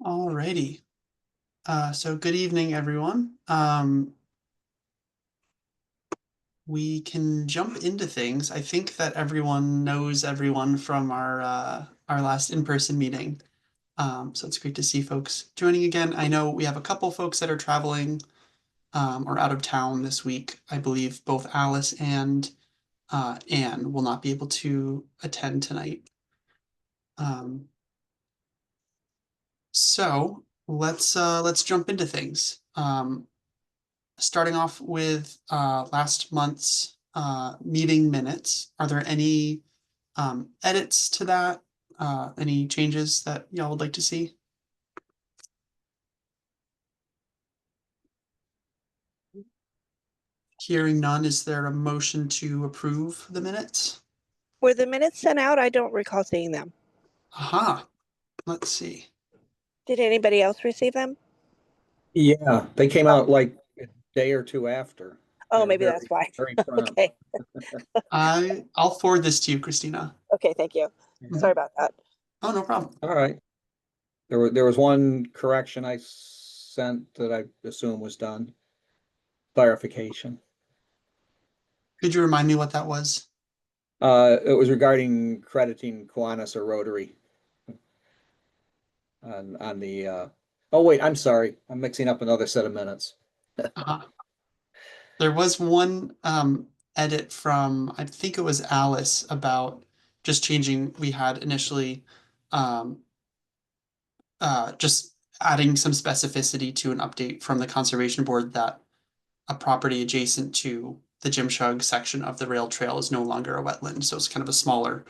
Alrighty. So good evening, everyone. We can jump into things. I think that everyone knows everyone from our last in-person meeting. So it's great to see folks joining again. I know we have a couple folks that are traveling or out of town this week. I believe both Alice and Anne will not be able to attend tonight. So let's jump into things. Starting off with last month's meeting minutes. Are there any edits to that? Any changes that y'all would like to see? Hearing none, is there a motion to approve the minutes? Were the minutes sent out? I don't recall seeing them. Aha, let's see. Did anybody else receive them? Yeah, they came out like a day or two after. Oh, They're maybe very, that's why. very prompt. Okay. I'll forward this to you, Christina. Okay, thank you. Yeah. Sorry about that. Oh, no problem. All right. There was one correction I sent that I assume was done. Clarification. Could you remind me what that was? It was regarding crediting Kiwanis or Rotary on the oh wait, I'm sorry. I'm mixing up another set of minutes. There was one edit from, I think it was Alice, about just changing. We had initially um, just adding some specificity to an update from the Conservation Board that a property adjacent to the Jimshug section of the rail trail is no longer a wetland. So it's kind of a smaller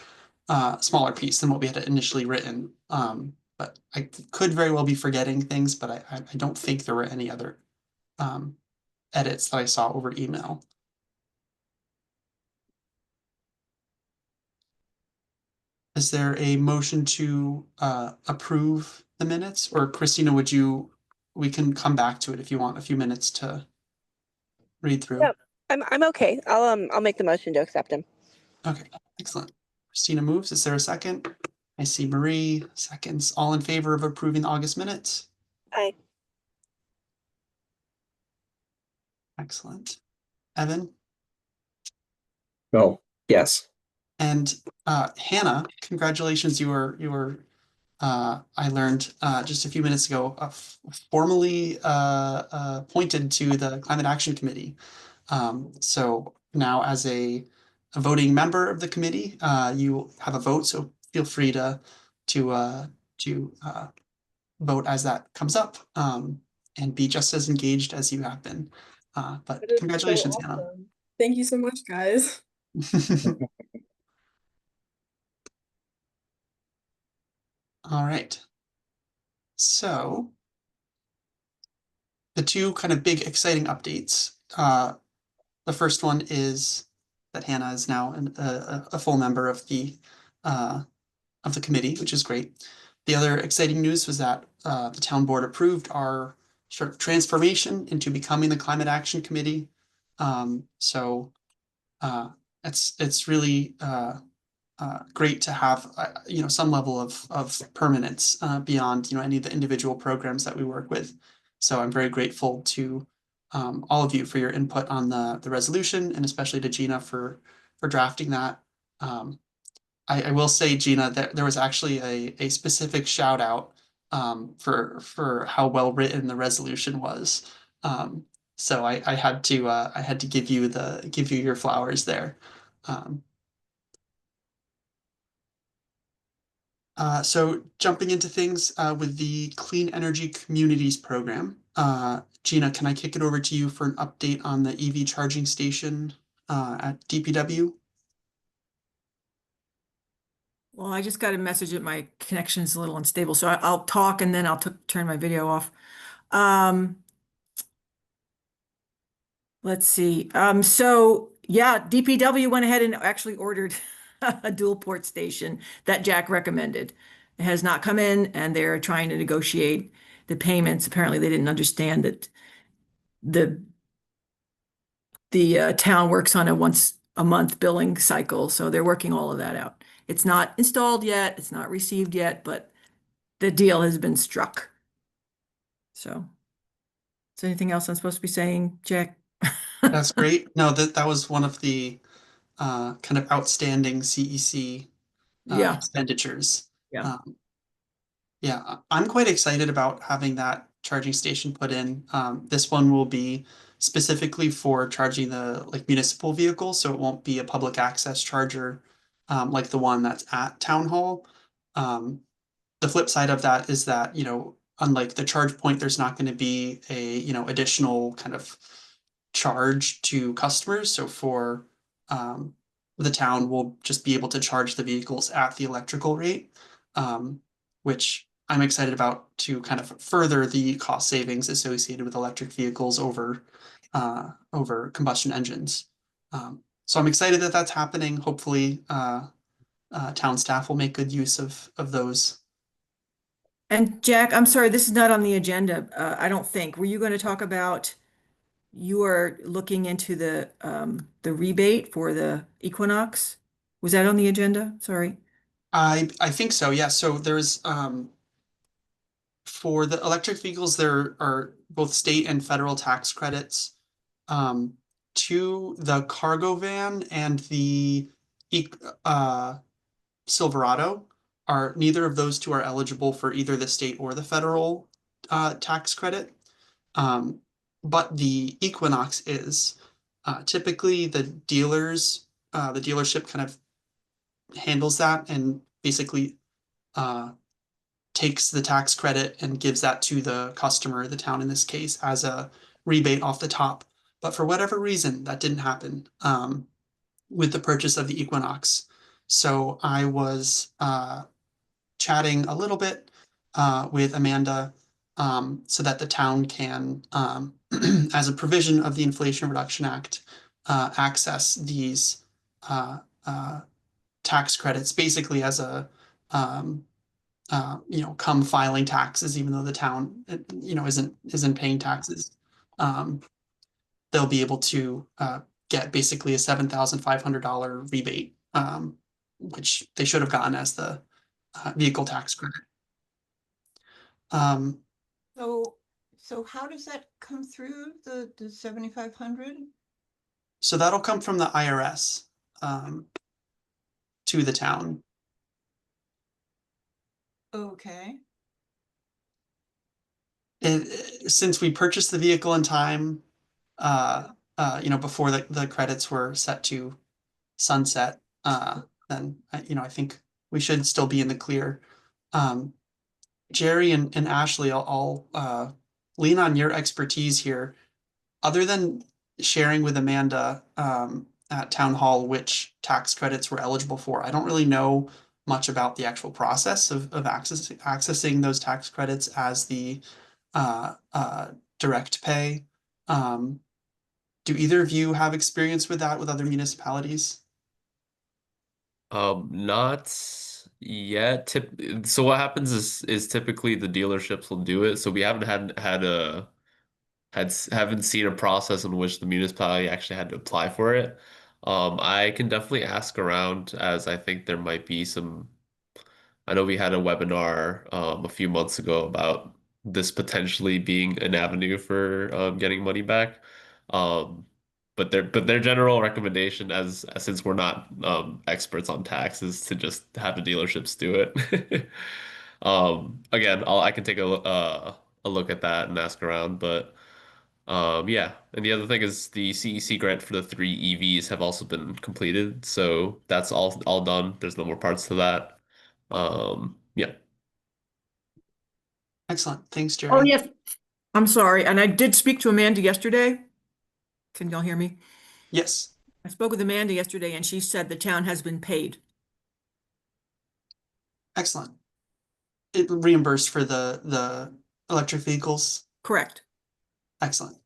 piece than what we had initially written. But I could very well be forgetting things, but I don't think there were any other edits that I saw over email. Is there a motion to approve the minutes? Or Christina, we can come back to it if you want a few minutes to read through. Yeah, I'm okay. I'll make the motion to accept them. Okay, excellent. Christina moves. Is there a second? I see Marie seconds. All in favor of approving the August minutes? Aye. Excellent. Evan? Oh, yes. And Hannah, congratulations. You were I learned just a few minutes ago, formally appointed to the Climate Action Committee. So now as a voting member of the committee, you have a vote, so feel free to vote as that comes up and be just as engaged as you have been. But That is congratulations, so Hannah. awesome. Thank you so much, guys. All right. So the two kind of big exciting updates. The first one is that Hannah is now a full member of the committee, which is great. The other exciting news was that the town board approved our sort of transformation into becoming the Climate Action Committee. So it's really great to have some level of permanence beyond any of the individual programs that we work with. So I'm very grateful to all of you for your input on the resolution, and especially to Gina for drafting that. I will say, Gina, that there was actually a specific shout out for how well written the resolution was. So I had to give you your flowers there. So jumping into things with the Clean Energy Communities program, Gina, can I kick it over to you for an update on the EV charging station at DPW? Well, I just got a message that my connection is a little unstable, so I'll talk and then I'll turn my video off. Let's see. So yeah, DPW went ahead and actually ordered a dual port station that Jack recommended. It has not come in, and they're trying to negotiate the payments. Apparently, they didn't understand that the town works on a once a month billing cycle, so they're working all of that out. It's not installed yet, it's not received yet, but the deal has been struck. So, is there anything else I'm supposed to be saying, Jack? That's great. No, that was one of the kind of outstanding CEC Yeah, expenditures. Yeah. Yeah, I'm quite excited about having that charging station put in. This one will be specifically for charging the like municipal vehicles, so it won't be a public access charger like the one that's at Town Hall. Um, the flip side of that is that, you know, unlike the charge point, there's not going to be a, you know, additional kind of charge to customers. So for the town will just be able to charge the vehicles at the electrical rate, which I'm excited about to kind of further the cost savings associated with electric vehicles over combustion engines. So I'm excited that that's happening. Hopefully, town staff will make good use of those. and Jack, I'm sorry, this is not on the agenda, I don't think. Were you going to talk about you are looking into the rebate for the Equinox? Was that on the agenda? Sorry. I think so, yeah. So there's for the electric vehicles, there are both state and federal tax credits. To the cargo van and the Silverado are neither of those two are eligible for either the state or the federal tax credit. But the Equinox is typically the dealership kind of handles that and basically takes the tax credit and gives that to the customer, the town in this case, as a rebate off the top. But for whatever reason, that didn't happen with the purchase of the Equinox. So I was chatting a little bit with Amanda so that the town can, as a provision of the Inflation Reduction Act, access these tax credits basically as a you know, come filing taxes, even though the town, you know, isn't paying taxes. They'll be able to get basically a $7,500 rebate, which they should have gotten as the vehicle tax credit. So how does that come through the 7,500? So that'll come from the IRS to the town. Okay, Since we purchased the vehicle in time, you know, before the credits were set to sunset, then you know, I think we should still be in the clear. Jerry and Ashley, I'll lean on your expertise here. Other than sharing with Amanda at town hall which tax credits we're eligible for, I don't really know much about the actual process of accessing those tax credits as the direct pay. Do either of you have experience with that with other municipalities? Not yet. So what happens is typically the dealerships will do it. So we haven't haven't seen a process in which the municipality actually had to apply for it. I can definitely ask around as I think there might be some. I know we had a webinar a few months ago about this potentially being an avenue for getting money back. Um, but their general recommendation as since we're not experts on tax is to just have the dealerships do it. Again, I can take a look at that and ask around, but yeah. And the other thing is the CEC grant for the 3 EVs have also been completed, so that's all done. There's no more parts to that. Yeah. Excellent. Thanks, Jerry. Oh, yes. I'm sorry. And I did speak to Amanda yesterday. Can y'all hear me? Yes. I spoke with Amanda yesterday and she said the town has been paid. Excellent. It reimbursed for the electric vehicles. Correct. Excellent.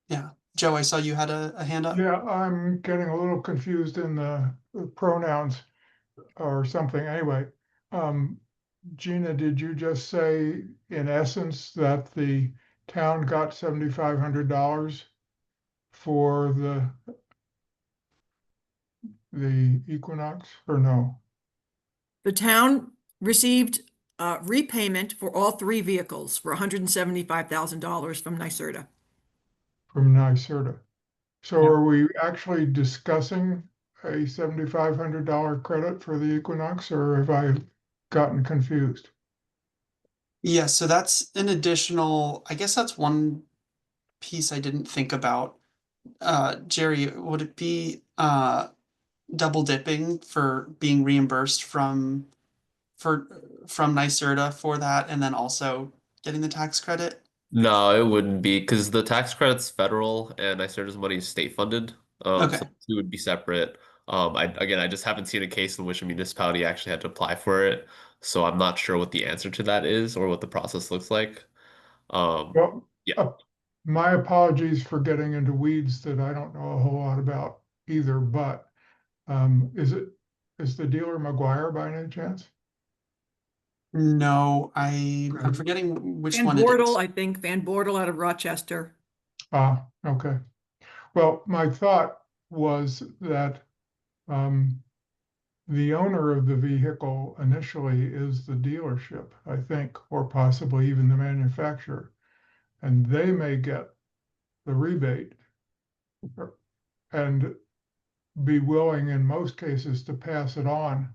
Yeah. Joe, I saw you had a hand up. Yeah, I'm getting a little confused in the pronouns or something. Anyway, Gina, did you just say in essence that the town got $7,500 for the Equinox or no? The town received repayment for all three vehicles for $175,000 from NYSERDA. from NYSERDA. So Yeah. are we actually discussing a $7,500 credit for the Equinox, or have I gotten confused? Yeah, so that's an additional, I guess that's one piece I didn't think about. Jerry, would it be double dipping for being reimbursed from NYSERDA for that and then also getting the tax credit? No, it wouldn't be because the tax credit's federal and NYSERDA's money is state funded. Okay. So the two would be separate. I just haven't seen a case in which a municipality actually had to apply for it, so I'm not sure what the answer to that is or what the process looks like. Well, Yeah. my apologies for getting into weeds that I don't know a whole lot about either, but is the dealer McGuire by any chance? No, I'm Okay. forgetting which Van one it Bortle, is. I think, Van Bortle out of Rochester. Ah, okay. Well, my thought was that the owner of the vehicle initially is the dealership, I think, or possibly even the manufacturer. And they may get the rebate and be willing in most cases to pass it on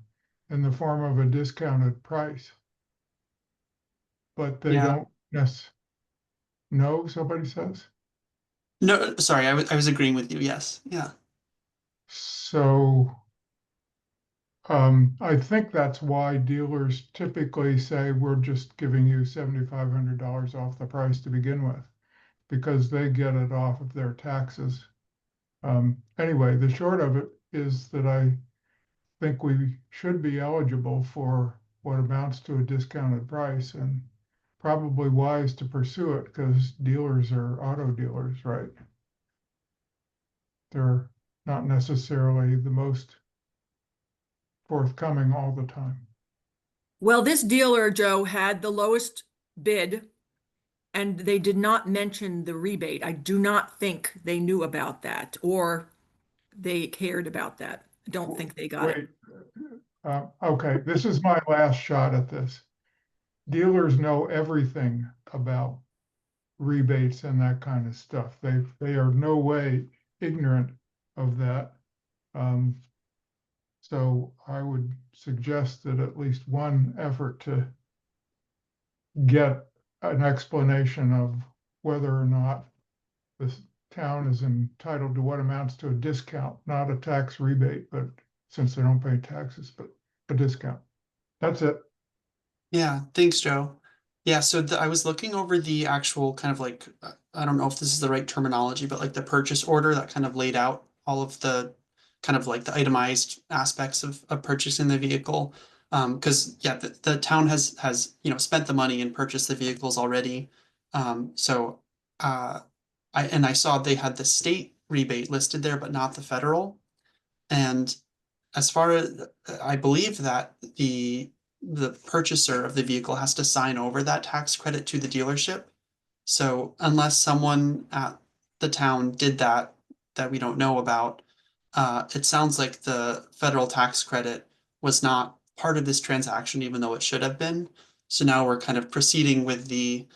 in the form of a discounted price. But they Yeah. don't no, somebody says. No, sorry, I was agreeing with you. Yes. Yeah. So I think that's why dealers typically say we're just giving you $7,500 off the price to begin with, because they get it off of their taxes. Anyway, the short of it is that I think we should be eligible for what amounts to a discounted price, and probably wise to pursue it because dealers are auto dealers, right? They're not necessarily the most forthcoming all the time. Well, this dealer, Joe, had the lowest bid and they did not mention the rebate. I do not think they knew about that or they cared about that. I don't think they got it. Wait, okay, this is my last shot at this. Dealers know everything about rebates and that kind of stuff. They are no way ignorant of that. So I would suggest that at least one effort to get an explanation of whether or not this town is entitled to what amounts to a discount, not a tax rebate, but since they don't pay taxes, but a discount. That's it. Yeah. Thanks, Joe. Yeah. So I was looking over the actual kind of like, I don't know if this is the right terminology, but like the purchase order that kind of laid out all of the kind of like the itemized aspects of purchasing the vehicle. Because yeah, the town has spent the money and purchased the vehicles already. So I saw they had the state rebate listed there, but not the federal. And as far as I believe that the purchaser of the vehicle has to sign over that tax credit to the dealership. So unless someone at the town did that we don't know about, it sounds like the federal tax credit was not part of this transaction, even though it should have been. So now we're kind of proceeding with the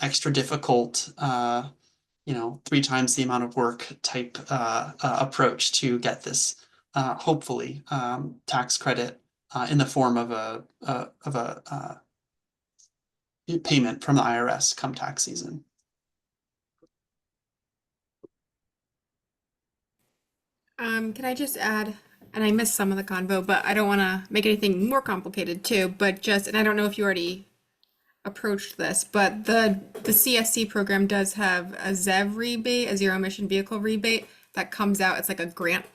extra difficult, 3 times the amount of work type approach to get this hopefully tax credit in the form of a payment from the IRS come tax season. Can I just add, and I missed some of the convo, but I don't want to make anything more complicated too, but just, and I don't know if you already approached this, but the CSC program does have a ZEV rebate, a zero emission vehicle rebate that comes out. It's like a grant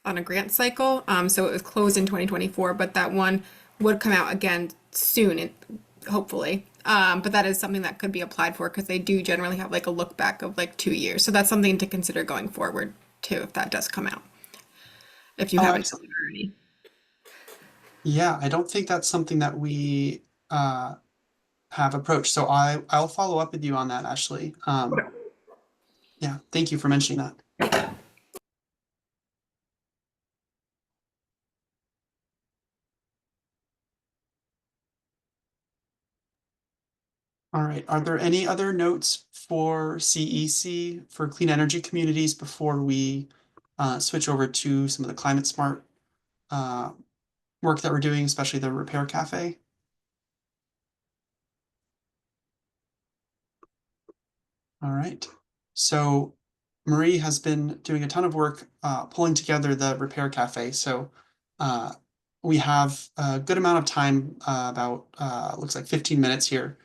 on a grant cycle. So it was closed in 2024, but that one would come out again soon, hopefully. But that is something that could be applied for because they do generally have like a look back of like 2 years. So that's something to consider going forward too, if that does come out. If you haven't done it already. Yeah, I don't think that's something that we have approached. So I'll follow up with you on that, Ashley. Yeah, thank you for mentioning that. All right, are there any other notes for CEC, for clean energy communities, before we switch over to some of the climate smart work that we're doing, especially the Repair Cafe? All right, so Marie has been doing a ton of work pulling together the Repair Cafe. So we have a good amount of time, about looks like 15 minutes here,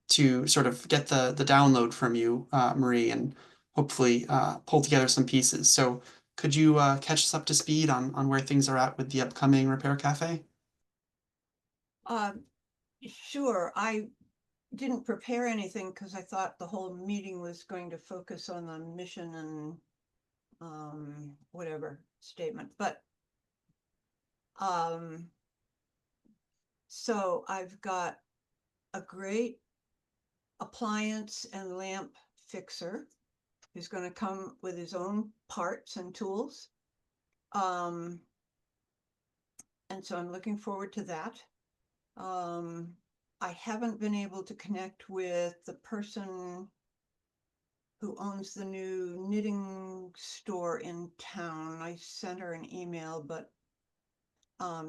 to sort of get the download from you, Marie, and hopefully pull together some pieces. So could you catch us up to speed on where things are at with the upcoming Repair Cafe? Sure, I didn't prepare anything because I thought the whole meeting was going to focus on the mission and whatever statement, but so I've got a great appliance and lamp fixer who's going to come with his own parts and tools. And so I'm looking forward to that. I haven't been able to connect with the person who owns the new knitting store in town. I sent her an email, but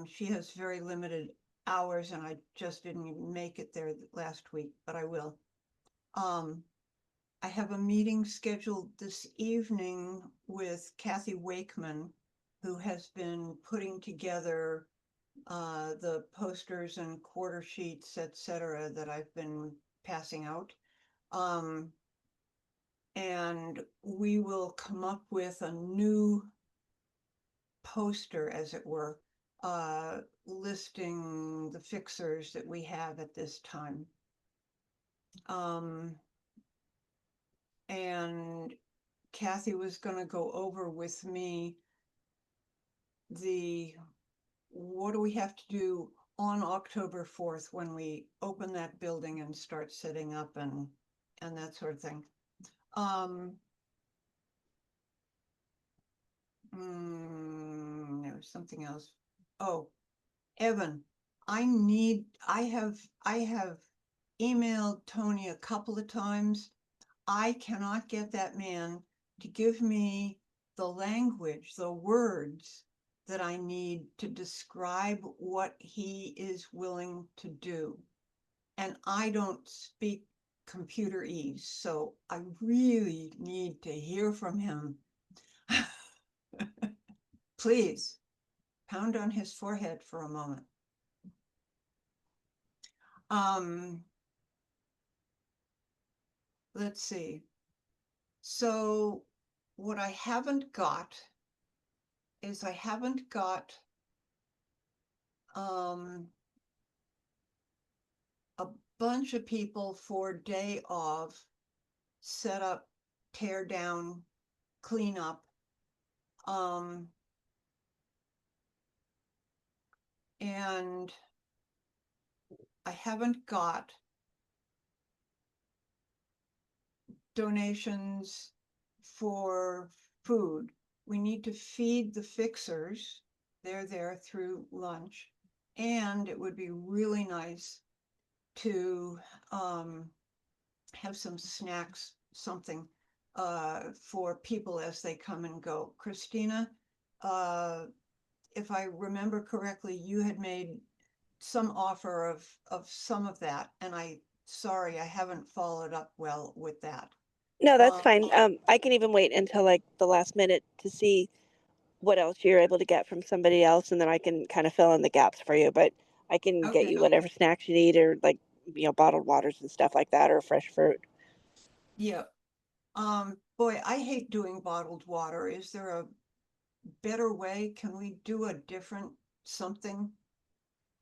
she has very limited hours and I just didn't even make it there last week, but I will. I have a meeting scheduled this evening with Kathy Wakeman, who has been putting together the posters and quarter sheets, etc., that I've been passing out. And we will come up with a new poster, as it were, listing the fixers that we have at this time. And Kathy was going to go over with me what do we have to do on October 4th when we open that building and start setting up and that sort of thing. There was something else. Oh, Evan, I have emailed Tony a couple of times. I cannot get that man to give me the language, the words that I need to describe what he is willing to do. And I don't speak computerese, so I really need to hear from him. Please pound on his forehead for a moment. Let's see. So what I haven't got is I haven't got a bunch of people for day of set up, tear down, clean up. And I haven't got donations for food. We need to feed the fixers. They're there through lunch. And it would be really nice to have some snacks, something for people as they come and go. Christina, if I remember correctly, you had made some offer of some of that, and sorry, I haven't followed up well with that. No, that's fine. I can even wait until like the last minute to see what else you're able to get from somebody else, and then I can kind of fill in the gaps for you. But I can get Okay. you whatever snacks you need, or like, bottled waters and stuff like that, or fresh fruit. Yeah. Boy, I hate doing bottled water. Is there a better way? Can we do a different something?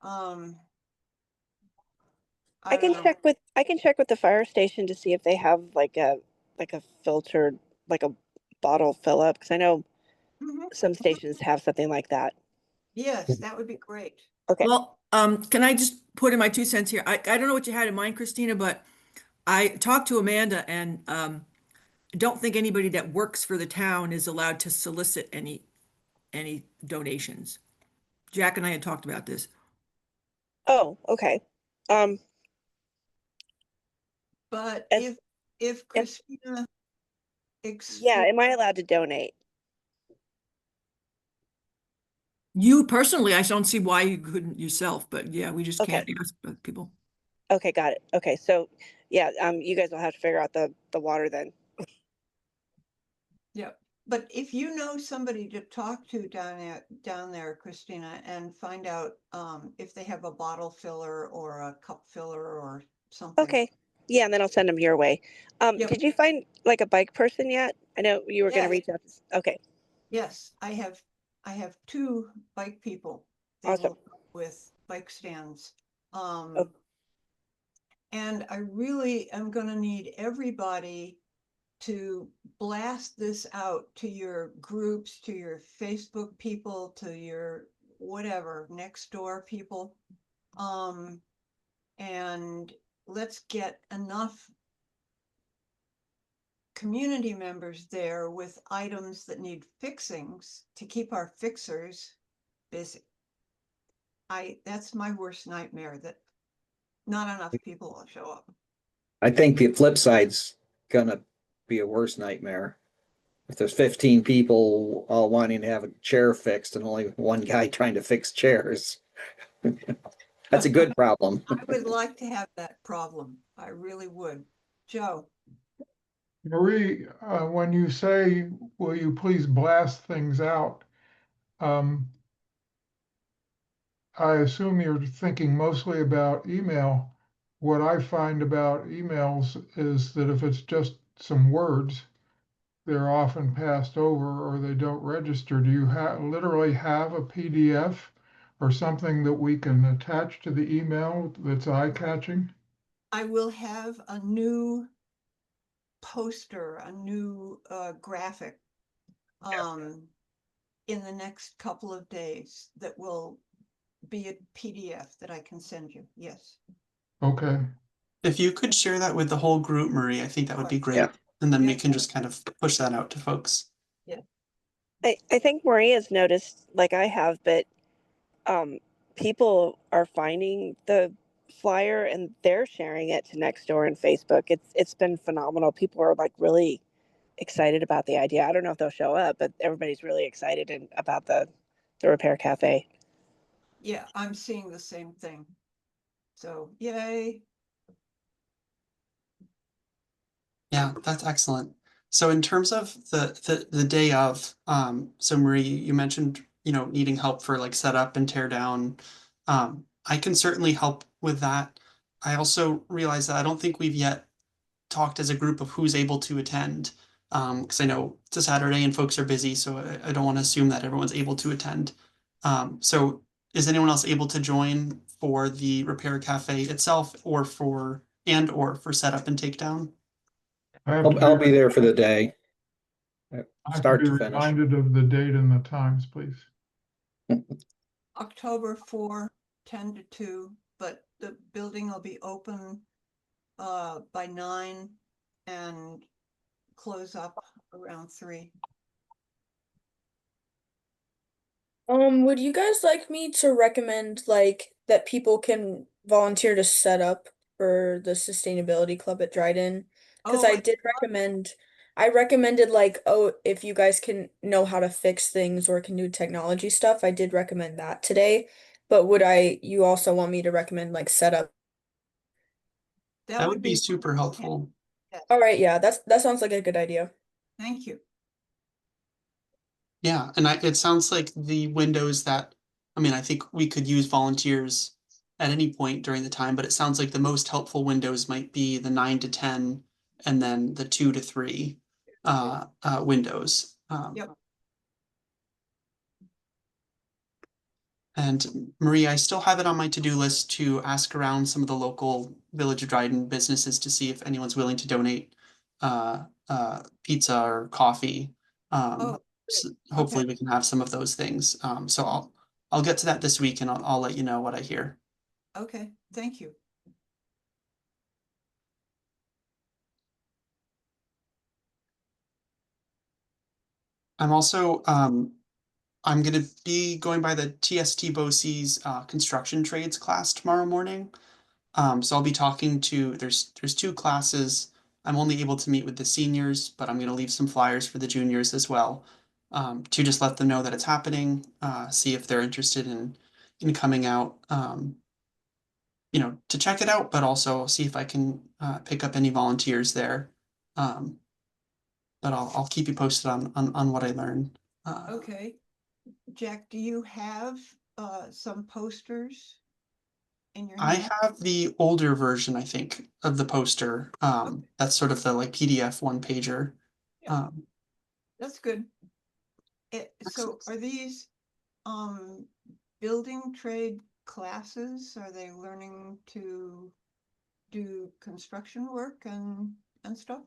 I can don't know. check with the fire station to see if they have like a filtered, like a bottle fill up, because I know Mhm. some stations have something like that. Yes, that would be great. Okay. Well, can I just put in my 2 cents here? I don't know what you had in mind, Christina, but I talked to Amanda and don't think anybody that works for the town is allowed to solicit any donations. Jack and I had talked about this. Oh, okay. But As- if and- Christina Yeah, am I allowed to donate? You personally, I don't see why you couldn't yourself, but yeah, we just Okay. can't ask people. Okay, got it. Okay, so yeah, you guys will have to figure out the water then. Yeah, but if you know somebody to talk to down there, Christina, and find out if they have a bottle filler or a cup filler or something. Okay. Yeah, and then I'll send them your way. Yep. Did you find like a bike person yet? I know you were going Yes. to reach out. Okay, Yes, I have two bike people. They Awesome. will help with bike stands. Oh. And I really am gonna need everybody to blast this out to your groups, to your Facebook people, to your whatever, next door people. And let's get enough community members there with items that need fixings to keep our fixers busy. That's my worst nightmare, that not enough people will show up. I think the flip side's gonna be a worse nightmare. If there's 15 people all wanting to have a chair fixed and only one guy trying to fix chairs. That's a good problem. I would like to have that problem. I really would. Joe, Marie, when you say, will you please blast things out? I assume you're thinking mostly about email. What I find about emails is that if it's just some words, they're often passed over or they don't register. Do you literally have a PDF or something that we can attach to the email that's eye-catching? I will have a new poster, a new graphic in the next couple of days that will be a PDF that I can send you. Yes. Okay. If you could share that with the whole group, Marie, I think that would be great. Yeah. And then we Yeah. can just kind of push that out to folks. I think Maria's noticed, like I have, but people are finding the flyer and they're sharing it to Nextdoor and Facebook. It's been phenomenal. People are like really excited about the idea. I don't know if they'll show up, but everybody's really excited about the Repair Cafe. Yeah, I'm seeing the same thing. So yay. Yeah, that's excellent. So in terms of the day of, so Marie, you mentioned, needing help for like setup and tear down. I can certainly help with that. I also realize that I don't think we've yet talked as a group of who's able to attend. Because I know it's a Saturday and folks are busy, so I don't want to assume that everyone's able to attend. So is anyone else able to join for the Repair Cafe itself or for setup and takedown? I'll be there for the day. I have to Start be to finish. reminded of the date and the times, please. October 4, 10 to 2, but the building will be open by 9 and close up around 3. Would you guys like me to recommend like that people can volunteer to set up for the sustainability club at Dryden? Because Oh, I did recommend, I recommended like, oh, if you guys can know how to fix things or can do technology stuff, I did recommend that today. But you also want me to recommend like setup? That would be super helpful. All right, yeah, that sounds like a good idea. Thank you. Yeah, and it sounds like the windows that, I think we could use volunteers at any point during the time, but it sounds like the most helpful windows might be the 9 to 10 and then the 2 to 3 windows. Yep. And Marie, I still have it on my to-do list to ask around some of the local Village of Dryden businesses to see if anyone's willing to donate pizza or coffee. Oh, Hopefully we can have some of those things. So I'll get to that this week and I'll let you know what I hear. okay. Thank you. I'm also I'm gonna be going by the TST BOCES construction trades class tomorrow morning. So I'll be talking to, there's two classes. I'm only able to meet with the seniors, but I'm gonna leave some flyers for the juniors as well. To just let them know that it's happening, see if they're interested in coming out. You know, to check it out, but also see if I can pick up any volunteers there. But I'll keep you posted on what I learn. Okay. Jack, do you have some posters in your I hand? have the older version, I think, of the poster. That's sort of the like PDF one pager. Yeah. That's good. So Excellent. are these building trade classes? Are they learning to do construction work and stuff?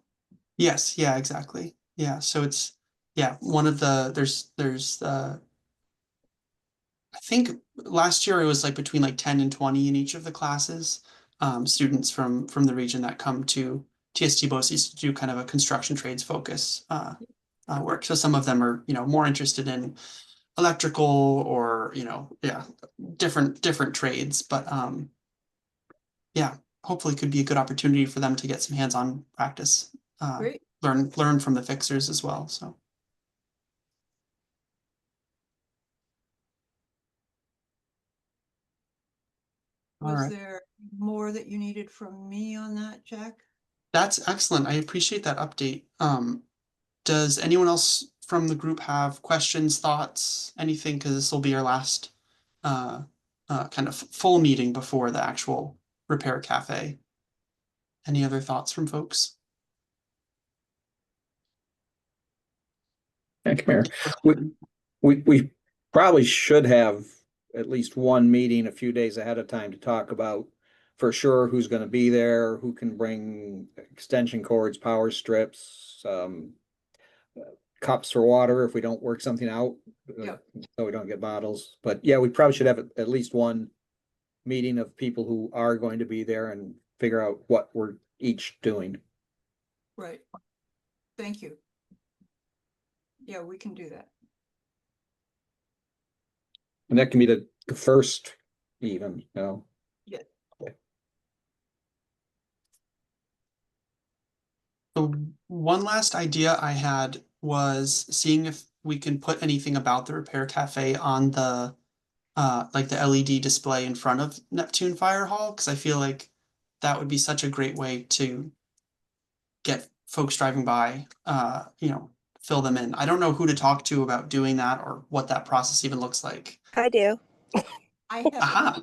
Yes, yeah, exactly. Yeah, so it's, yeah, one of the, there's I think last year it was like between like 10 and 20 in each of the classes. Students from the region that come to TST BOCES to do kind of a construction trades focus work. So some of them are, you know, more interested in electrical or, you know, yeah, different trades. But yeah, hopefully could be a good opportunity for them to get some hands-on practice. Great. Learn from the fixers as well. So all Was right. there more that you needed from me on that, Jack? That's excellent. I appreciate that update. Does anyone else from the group have questions, thoughts, anything? Because this will be our last kind of full meeting before the actual repair cafe. Any other thoughts from folks? Thank you, Mayor. We probably should have at least one meeting a few days ahead of time to talk about for sure who's going to be there, who can bring extension cords, power strips, cups for water if we don't work something out, Yep. so we don't get bottles. But yeah, we probably should have at least one meeting of people who are going to be there and figure out what we're each doing. Right. Thank you. Yeah, we can do that. And that can be the first even, you know. Yeah. So one last idea I had was seeing if we can put anything about the repair cafe on the like the LED display in front of Neptune Fire Hall, because I feel like that would be such a great way to get folks driving by, you know, fill them in. I don't know who to talk to about doing that or what that process even looks like. I do. Aha.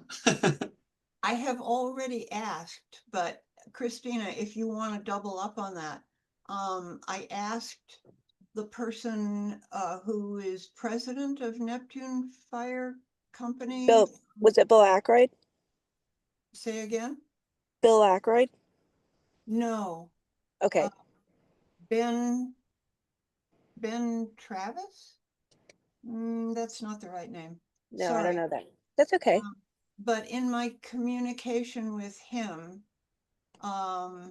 I have already asked, but Christina, if you want to double up on that, I asked the person who is president of Neptune Fire Company. Bill, was it Bill Aykroyd? Say again? Bill Aykroyd? No. Okay. Ben Travis? That's not the right name. No, I Sorry. don't know that. That's okay. But in my communication with him, I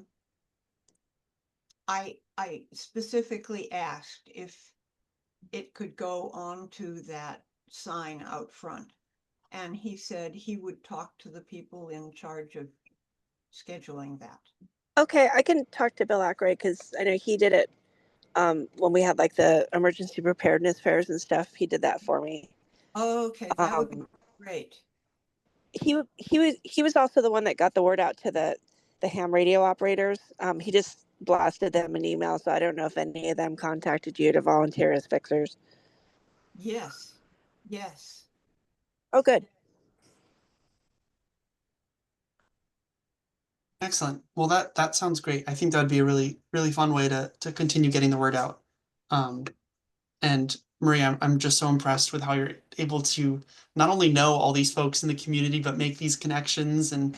specifically asked if it could go onto that sign out front. And he said he would talk to the people in charge of scheduling that. Okay, I can talk to Bill Aykroyd because I know he did it when we had like the emergency preparedness fairs and stuff. He did that for me. Okay, that would be great. He was also the one that got the word out to the ham radio operators. He just blasted them an email, so I don't know if any of them contacted you to volunteer as fixers. Yes, yes. Oh, good. Excellent. Well, that sounds great. I think that would be a really fun way to continue getting the word out. And Maria, I'm just so impressed with how you're able to not only know all these folks in the community, but make these connections and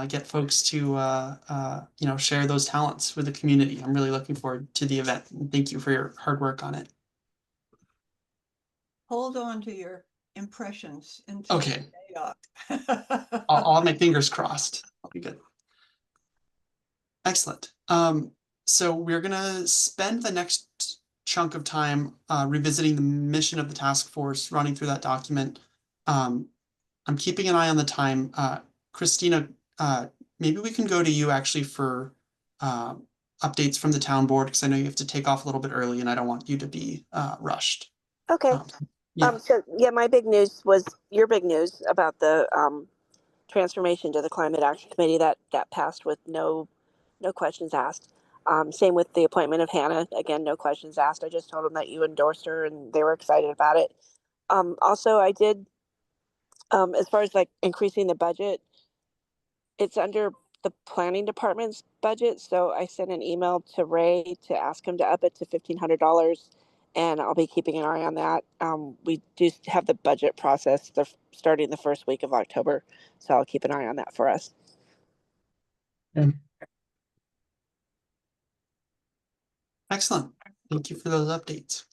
get folks to you know, share those talents with the community. I'm really looking forward to the event. And thank you for your hard work on it. Hold on to your impressions until Okay. the day up. I'll have my fingers crossed. I'll be good. Excellent. So we're gonna spend the next chunk of time revisiting the mission of the task force, running through that document. I'm keeping an eye on the time. Christina maybe we can go to you actually for updates from the town board, because I know you have to take off a little bit early and I don't want you to be rushed. Okay. Yeah. So yeah, my big news was your big news about the transformation to the Climate Action Committee that passed with no questions asked. Same with the appointment of Hannah. Again, no questions asked. I just told them that you endorsed her and they were excited about it. Also, I did, as far as like increasing the budget, it's under the planning department's budget. So I sent an email to Ray to ask him to up it to $1,500, and I'll be keeping an eye on that. We do have the budget process. They're starting the first week of October, so I'll keep an eye on that for us. Excellent. Thank you for those updates.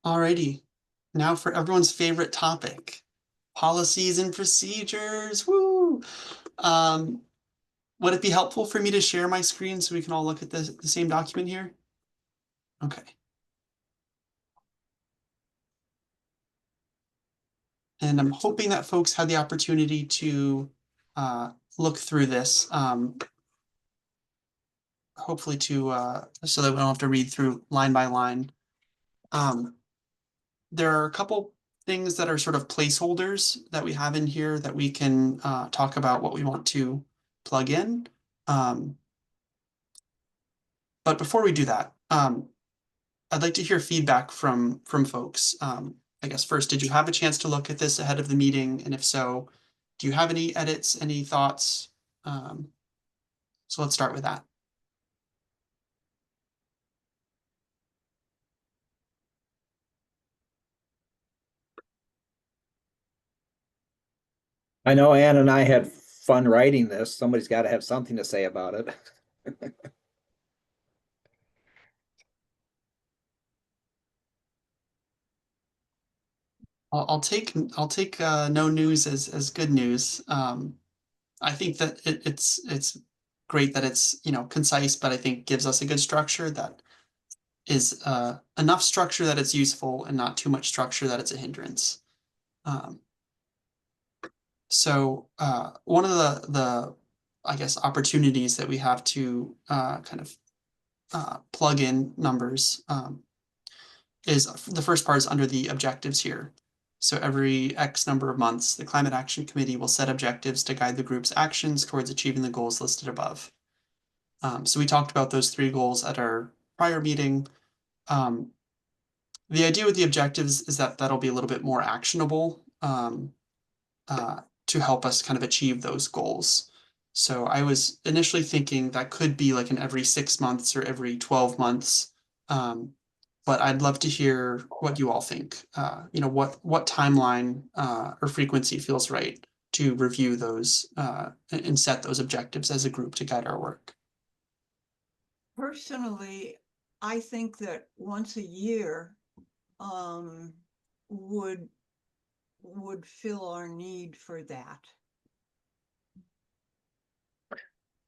Alrighty. Now for everyone's favorite topic, policies and procedures. Woo! Would it be helpful for me to share my screen so we can all look at the same document here? Okay. And I'm hoping that folks had the opportunity to look through this. Hopefully so that we don't have to read through line by line. There are a couple things that are sort of placeholders that we have in here that we can talk about what we want to plug in. But before we do that, I'd like to hear feedback from folks. I guess first, did you have a chance to look at this ahead of the meeting? And if so, do you have any edits, any thoughts? So let's start with that. I know Ann and I had fun writing this. Somebody's got to have something to say about it. I'll take no news as good news. I think that it's great that it's concise, but I think gives us a good structure that is enough structure that it's useful and not too much structure that it's a hindrance. So one of the I guess opportunities that we have to kind of plug in numbers is the first part is under the objectives here. So every X number of months, the Climate Action Committee will set objectives to guide the group's actions towards achieving the goals listed above. So we talked about those 3 goals at our prior meeting. The idea with the objectives is that that'll be a little bit more actionable to help us kind of achieve those goals. So I was initially thinking that could be like an every 6 months or every 12 months. But I'd love to hear what you all think. What timeline or frequency feels right to review those and set those objectives as a group to guide our work. Personally, I think that once a year would fill our need for that.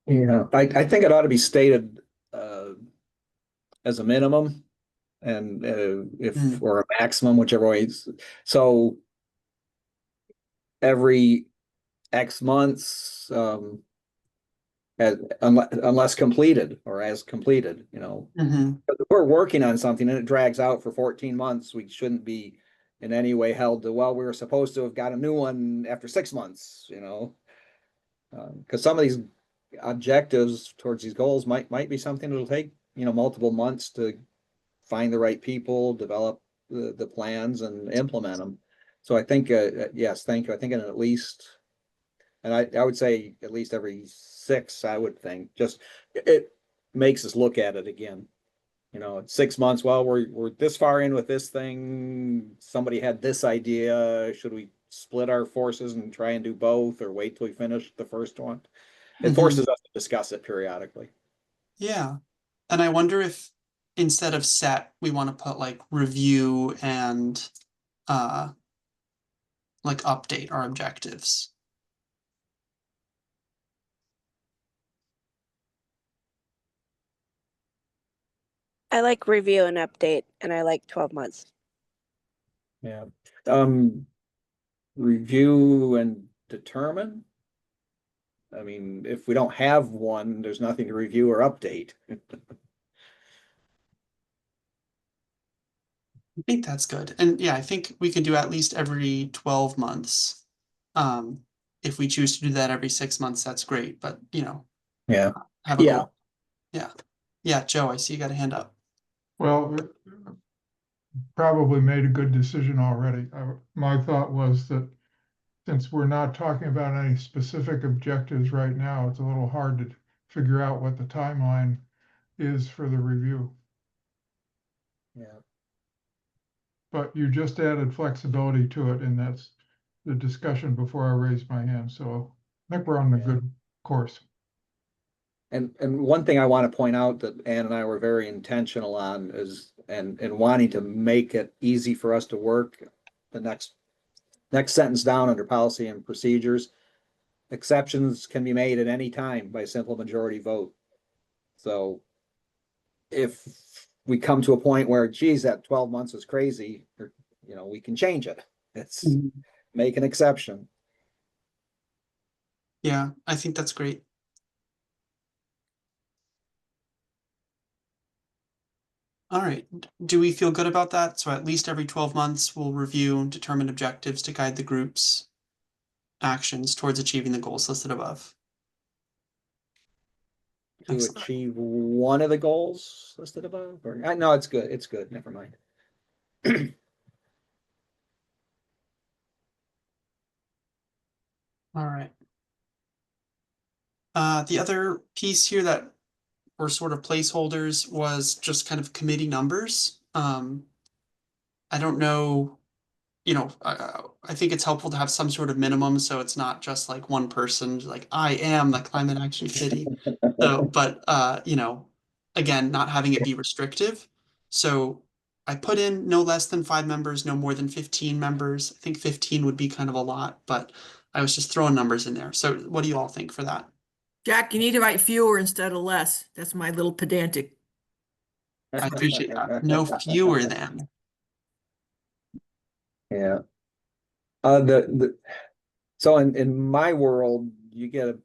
Yeah, I think it ought to be stated as a minimum, and if or a maximum, whichever way. So every X months, unless completed or as completed, If we're working on something and it drags out for 14 months, we shouldn't be in any way held to, well, we were supposed to have got a new one after 6 months, because some of these objectives towards these goals might be something that'll take, multiple months to find the right people, develop the plans and implement them. So I think, yes, thank you. I think at least, and I would say at least every 6, I would think, just it makes us look at it again. 6 months, well, we're this far in with this thing. Somebody had this idea. Should we split our forces and try and do both, or wait till we finish the first one? It forces us to discuss it periodically. Yeah. And I wonder if instead of set, we want to put like review and like update our objectives. I like review and update, and I like 12 months. Yeah. Review and determine? I mean, if we don't have one, there's nothing to review or update. I think that's good. And yeah, I think we can do at least every 12 months. If we choose to do that every 6 months, that's great, but you know, Yeah. have a Yeah. goal. Yeah. Yeah, Joe, I see you got a hand up. Well, probably made a good decision already. My thought was that since we're not talking about any specific objectives right now, it's a little hard to figure out what the timeline is for the review. Yeah. But you just added flexibility to it, and that's the discussion before I raised my hand. So I think we're on the Yeah. good course. And one thing I want to point out that Ann and I were very intentional on is and wanting to make it easy for us to work. The next sentence down under policy and procedures, exceptions can be made at any time by simple majority vote. So if we come to a point where, geez, that 12 months is crazy, or, you know, we can change it. It's make an exception. Yeah, I think that's great. All right, do we feel good about that? So at least every 12 months, we'll review and determine objectives to guide the group's actions towards achieving the goals listed above. To Excellent. achieve one of the goals listed above, or no, it's good. It's good. Never mind. All right. The other piece here that were sort of placeholders was just kind of committee numbers. I don't know, you know, I think it's helpful to have some sort of minimum, so it's not just like one person, like I am the climate action committee. So, but you know, again, not having it be restrictive. So I put in no less than 5 members, no more than 15 members. I think 15 would be kind of a lot, but I was just throwing numbers in there. So what do you all think for that? Jack, you need to write fewer instead of less. That's my little pedantic. I appreciate that. No fewer than. Yeah. So in my world, you get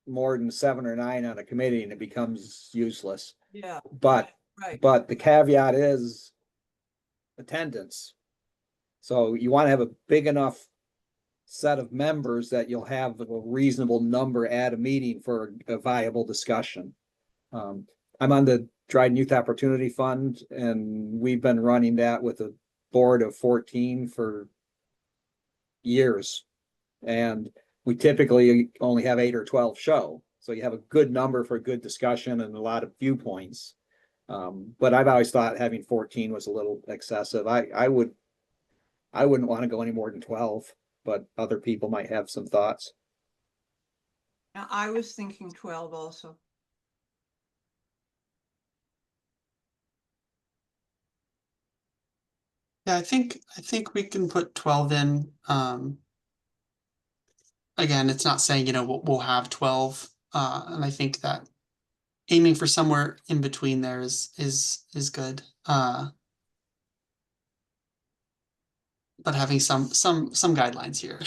more than 7 or 9 on a committee and it becomes useless. Yeah. But Right. but the caveat is attendance. So you want to have a big enough set of members that you'll have a reasonable number at a meeting for a viable discussion. I'm on the Dryden Youth Opportunity Fund, and we've been running that with a board of 14 for years. And we typically only have 8 or 12 show. So you have a good number for a good discussion and a lot of viewpoints. But I've always thought having 14 was a little excessive. I wouldn't want to go any more than 12, but other people might have some thoughts. Now, I was thinking 12 also. Yeah, I think we can put 12 in. Again, it's not saying, you know, we'll have 12. And I think that aiming for somewhere in between there is good. But having some guidelines here.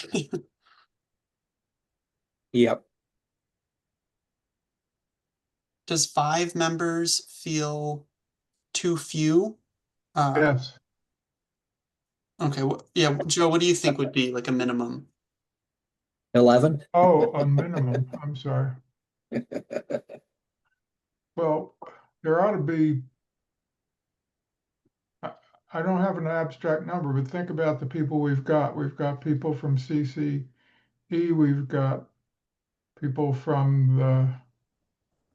Yep. Does 5 members feel too few? Yes. Okay, yeah, Joe, what do you think would be like a minimum? 11. Oh, a minimum. I'm sorry. Well, there ought to be, I don't have an abstract number, but think about the people we've got. We've got people from CCE, we've got people from the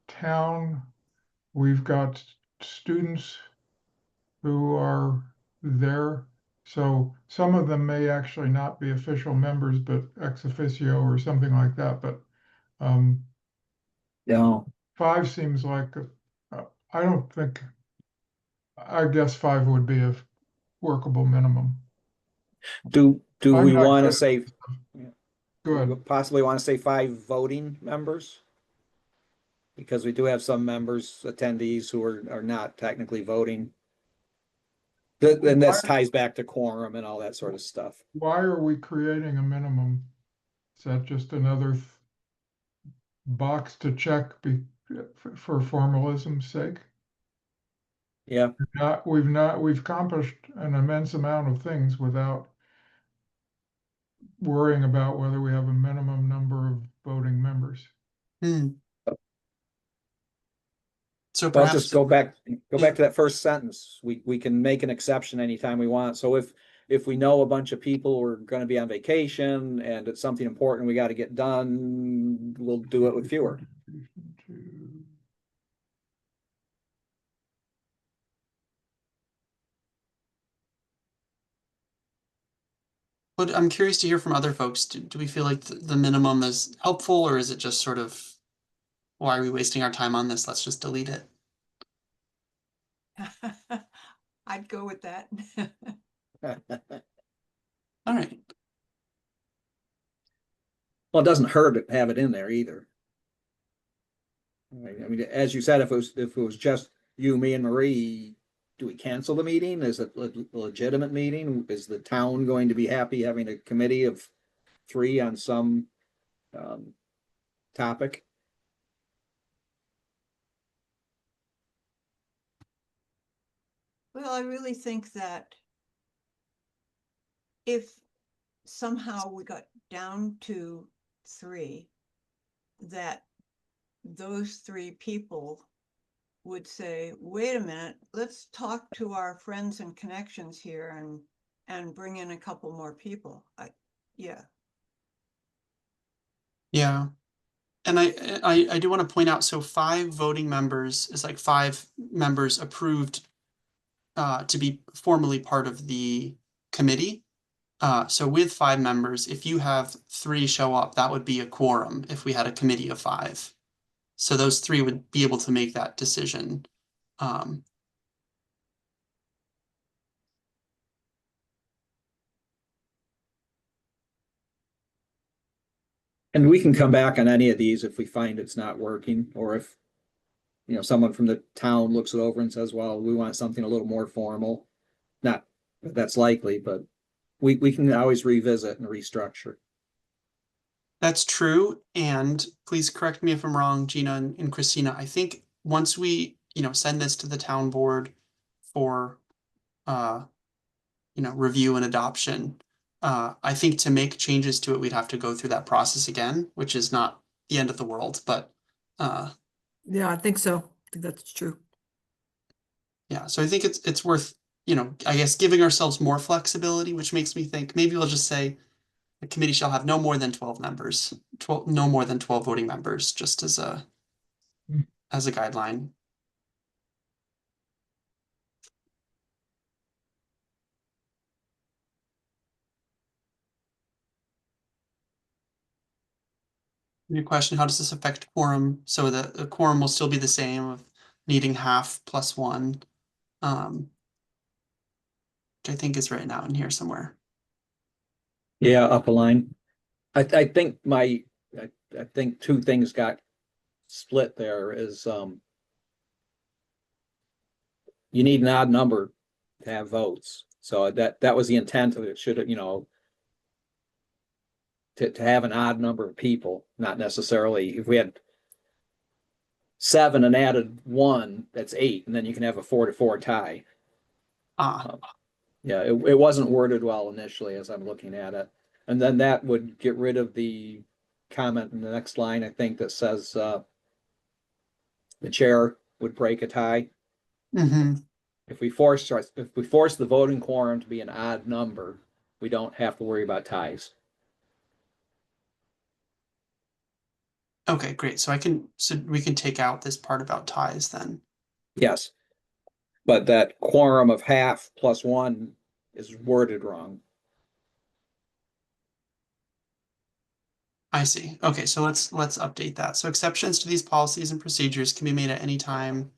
town, we've got students who are there. So some of them may actually not be official members, but ex officio or something like that. But No. 5 seems like, I don't think, I guess 5 would be a workable minimum. Do I'm we not want to good. say, Good. possibly want to say 5 voting members? Because we do have some members, attendees who are not technically voting. Then this ties back to quorum and all that sort of stuff. Why are we creating a minimum? Is that just another box to check for formalism's sake? Yeah, We've accomplished an immense amount of things without worrying about whether we have a minimum number of voting members. Hmm. So well, perhaps, just go back to that first sentence. We can make an exception anytime we want. So if we know a bunch of people are gonna be on vacation and it's something important we gotta get done, we'll do it with fewer. but I'm curious to hear from other folks. Do we feel like the minimum is helpful, or is it just sort of, why are we wasting our time on this? Let's just delete it. I'd go with that. All right. Well, it doesn't hurt to have it in there either. I mean, as you said, if it was just you, me, and Marie, do we cancel the meeting? Is it a legitimate meeting? Is the town going to be happy having a committee of 3 on some topic? Well, I really think that if somehow we got down to 3, that those 3 people would say, wait a minute, let's talk to our friends and connections here and bring in a couple more people. Yeah. Yeah. And I do want to point out, so 5 voting members is like 5 members approved to be formally part of the committee. So with 5 members, if you have 3 show up, that would be a quorum if we had a committee of 5. So those 3 would be able to make that decision. And we can come back on any of these if we find it's not working, or if, you know, someone from the town looks it over and says, well, we want something a little more formal. Not that that's likely, but we can always revisit and restructure. That's true. And please correct me if I'm wrong, Gina and Christina. I think once we, send this to the town board for, review and adoption, I think to make changes to it, we'd have to go through that process again, which is not the end of the world, but, Yeah, I think so. I think that's true. yeah, so I think it's worth, I guess giving ourselves more flexibility, which makes me think maybe we'll just say the committee shall have no more than 12 members, no more than 12 voting members, just as a guideline. Your question, how does this affect quorum? So the quorum will still be the same of needing half plus 1. Which I think is right now in here somewhere. Yeah, up a line. I think I think 2 things got split there is you need an odd number to have votes. So that was the intent of it. Should it, to have an odd number of people, not necessarily if we had 7 and added 1, that's 8, and then you can have a 4-4 tie. Yeah, it wasn't worded well initially as I'm looking at it. And then that would get rid of the comment in the next line, I think, that says the chair would break a tie. Mm-hmm. If we force the voting quorum to be an odd number, we don't have to worry about ties. Okay, great. So we can take out this part about ties then. Yes. But that quorum of half plus 1 is worded wrong. I see. Okay, so let's update that. So exceptions to these policies and procedures can be made at any time.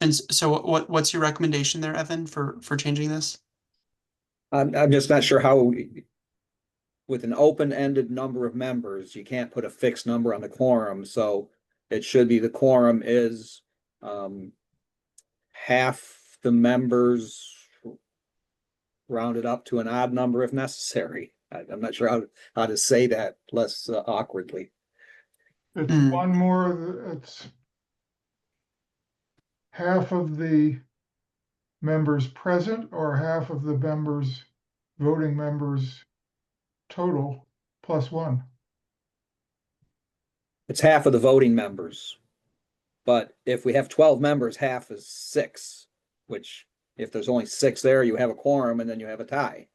And so what's your recommendation there, Evan, for changing this? I'm just not sure how, with an open-ended number of members, you can't put a fixed number on the quorum, so it should be the quorum is half the members rounded up to an odd number if necessary. I'm not sure how to say that less awkwardly. It's Hmm. one more, it's half of the members present or half of the members, voting members total plus one. It's half of the voting members. But if we have 12 members, half is 6, which if there's only 6 there, you have a quorum and then you have a tie.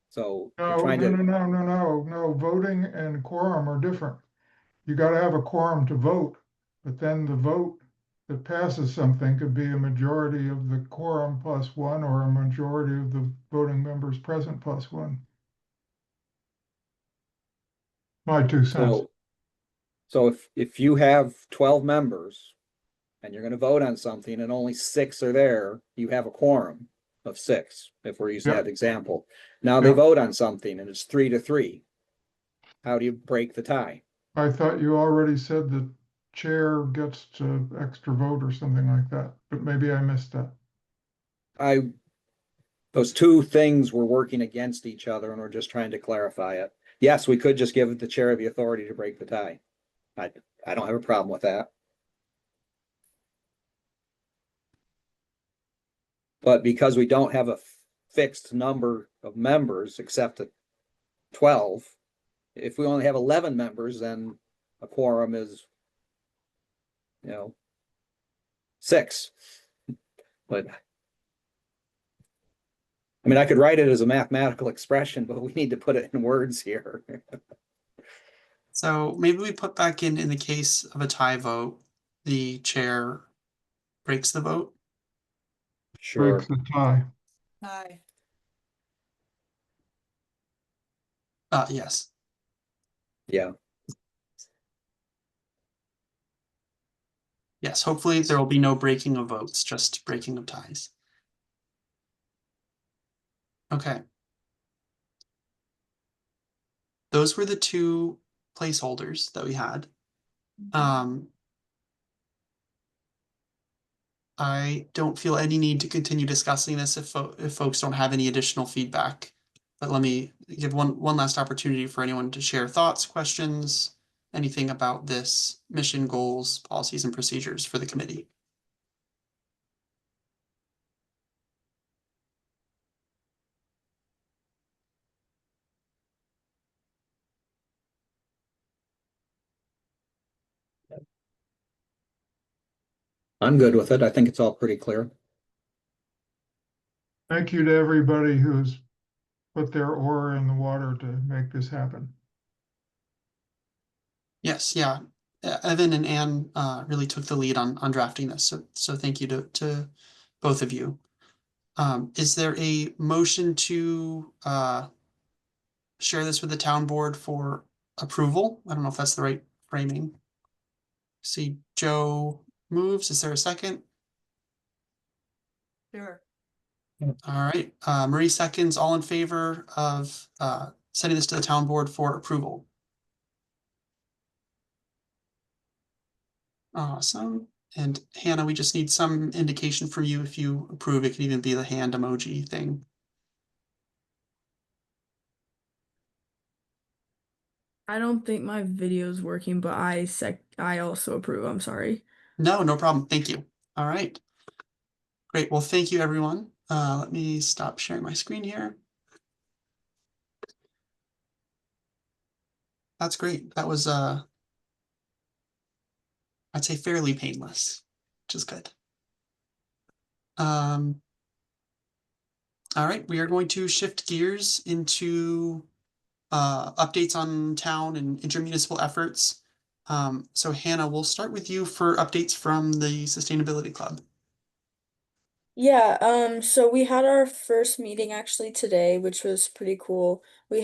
So you're No, trying no, to, no, no, no, no, no, voting and quorum are different. You gotta have a quorum to vote, but then the vote that passes something could be a majority of the quorum plus one or a majority of the voting members present plus one. My 2 cents. so if you have 12 members and you're gonna vote on something and only 6 are there, you have a quorum of 6, if we're using Yep. that example. Now they Yep. vote on something and it's 3-3. How do you break the tie? I thought you already said the chair gets to extra vote or something like that, but maybe I missed that. Those two things were working against each other and we're just trying to clarify it. Yes, we could just give the chair the authority to break the tie. I don't have a problem with that. But because we don't have a fixed number of members except 12, if we only have 11 members, then a quorum is, 6. But I mean, I could write it as a mathematical expression, but we need to put it in words here. So maybe we put back in the case of a tie vote, the chair breaks the vote. Sure. Breaks the tie. Aye. Yes. Yeah. Yes, hopefully there will be no breaking of votes, just breaking of ties. Okay. Those were the 2 placeholders that we had. I don't feel any need to continue discussing this if folks don't have any additional feedback. But let me give one last opportunity for anyone to share thoughts, questions, anything about this mission, goals, policies, and procedures for the committee. I'm good with it. I think it's all pretty clear. Thank you to everybody who's put their oar in the water to make this happen. Yes, yeah. Evan and Anne really took the lead on drafting this, so thank you to both of you. Is there a motion to share this with the town board for approval? I don't know if that's the right framing. See, Joe moves. Is there a second? Sure. All right, Marie seconds. All in favor of sending this to the town board for approval? Awesome. And Hannah, we just need some indication from you if you approve. It can even be the hand emoji thing. I don't think my video's working, but I also approve. I'm sorry. No, no problem. Thank you. All right. Great. Well, thank you, everyone. Let me stop sharing my screen here. That's great. That was I'd say fairly painless, which is good. All right, we are going to shift gears into updates on town and intermunicipal efforts. So Hannah, we'll start with you for updates from the Sustainability Club. Yeah, so we had our first meeting actually today, which was pretty cool. We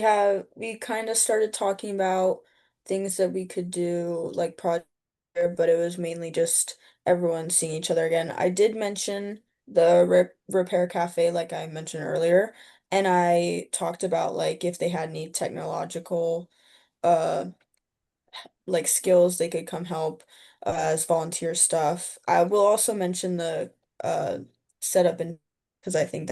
kind of started talking about things that we could do, like project, but it was mainly just everyone seeing each other again. I did mention the repair cafe, like I mentioned earlier, and I talked about like if they had any technological uh like skills they could come help as volunteer stuff. I will also mention the set up, and because I think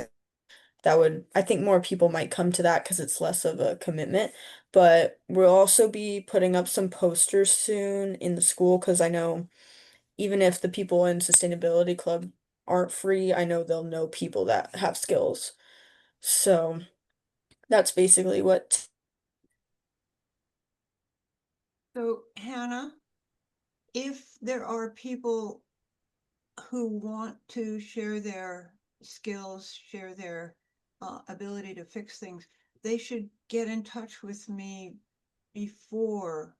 that would, I think more people might come to that because it's less of a commitment. But we'll also be putting up some posters soon in the school because I know even if the people in Sustainability Club aren't free, I know they'll know people that have skills. So that's basically what. So Hannah, if there are people who want to share their skills, share their ability to fix things, they should get in touch with me before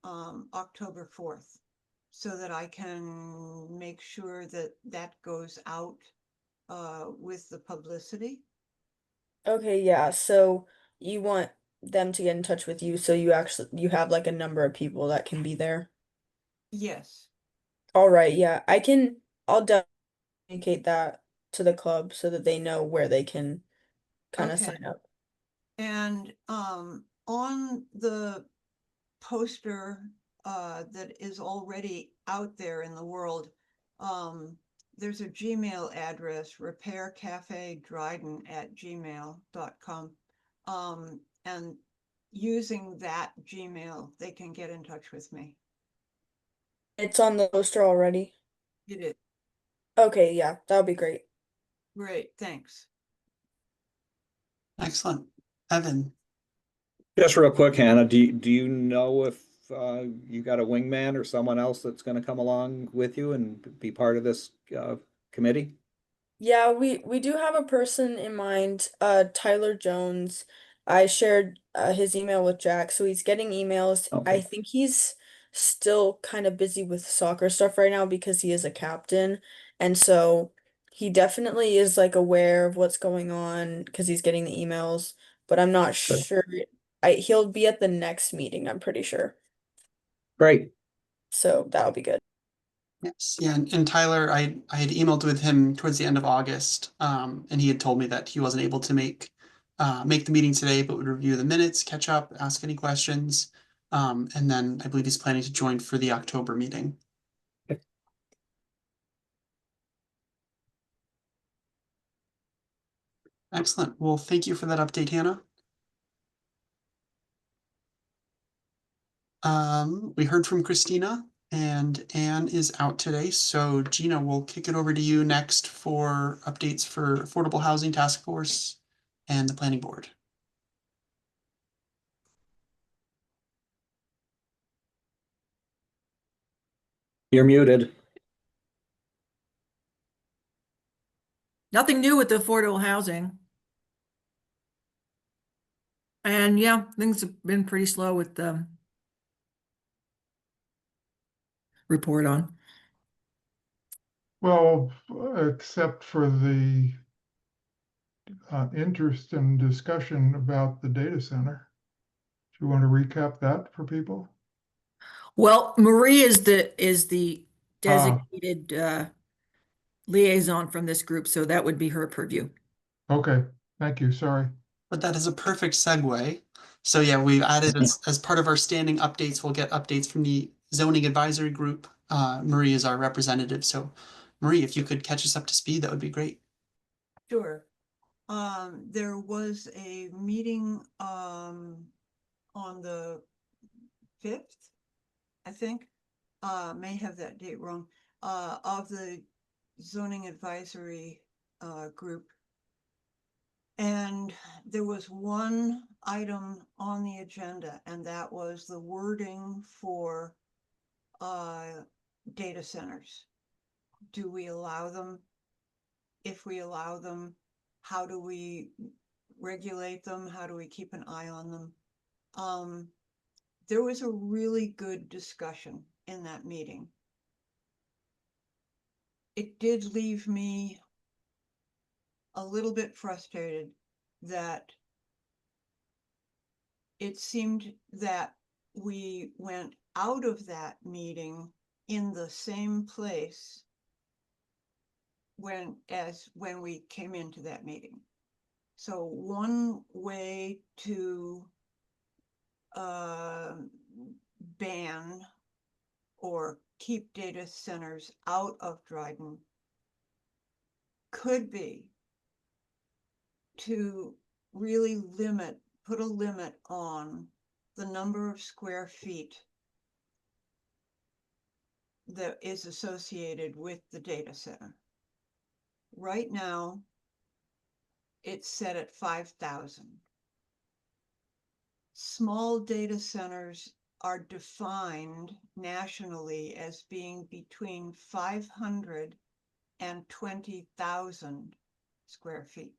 October 4th so that I can make sure that that goes out with the publicity. Okay, yeah. So you want them to get in touch with you so you have like a number of people that can be there. Yes. All right, yeah. I'll definitely communicate that to the club so that they know where they can kind of Okay. sign up. And on the poster that is already out there in the world, there's a Gmail address, repaircafedryden@gmail.com. And using that Gmail, they can get in touch with me. It's on the poster already. It is. Okay, yeah, that would be great. Great, thanks. Excellent. Evan, Just real quick, Hannah, do you know if you got a wingman or someone else that's going to come along with you and be part of this committee? Yeah, we do have a person in mind, Tyler Jones. I shared his email with Jack, so he's getting emails. I Okay. think he's still kind of busy with soccer stuff right now because he is a captain. And so he definitely is like aware of what's going on because he's getting the emails, but I'm not Good. sure. He'll be at the next meeting, I'm pretty sure. Great. So that'll be good. yes, yeah, and Tyler, I had emailed with him towards the end of August, and he had told me that he wasn't able to make the meeting today, but would review the minutes, catch up, ask any questions, and then I believe he's planning to join for the October meeting. Excellent. Well, thank you for that update, Hannah. We heard from Christina and Anne is out today. So Gina, we'll kick it over to you next for updates for Affordable Housing Task Force and the Planning Board. You're muted. Nothing new with the affordable housing. And yeah, things have been pretty slow with the report on. Well, except for the interest and discussion about the data center. Do you want to recap that for people? Well, Marie is the designated liaison from this group, so that would be her purview. Okay, thank you, sorry. But that is a perfect segue. So yeah, we've added as part of our standing updates, we'll get updates from the zoning advisory group. Marie is our representative. So Marie, if you could catch us up to speed, that would be great. Sure. There was a meeting on the 5th, I think, may have that date wrong, of the zoning advisory group. And there was one item on the agenda, and that was the wording for data centers. Do we allow them? If we allow them, how do we regulate them? How do we keep an eye on them? There was a really good discussion in that meeting. It did leave me a little bit frustrated that it seemed that we went out of that meeting in the same place when we came into that meeting. So one way to ban or keep data centers out of Dryden could be to really put a limit on the number of square feet that is associated with the data center. Right now, it's set at 5,000. Small data centers are defined nationally as being between 500 and 20,000 square feet,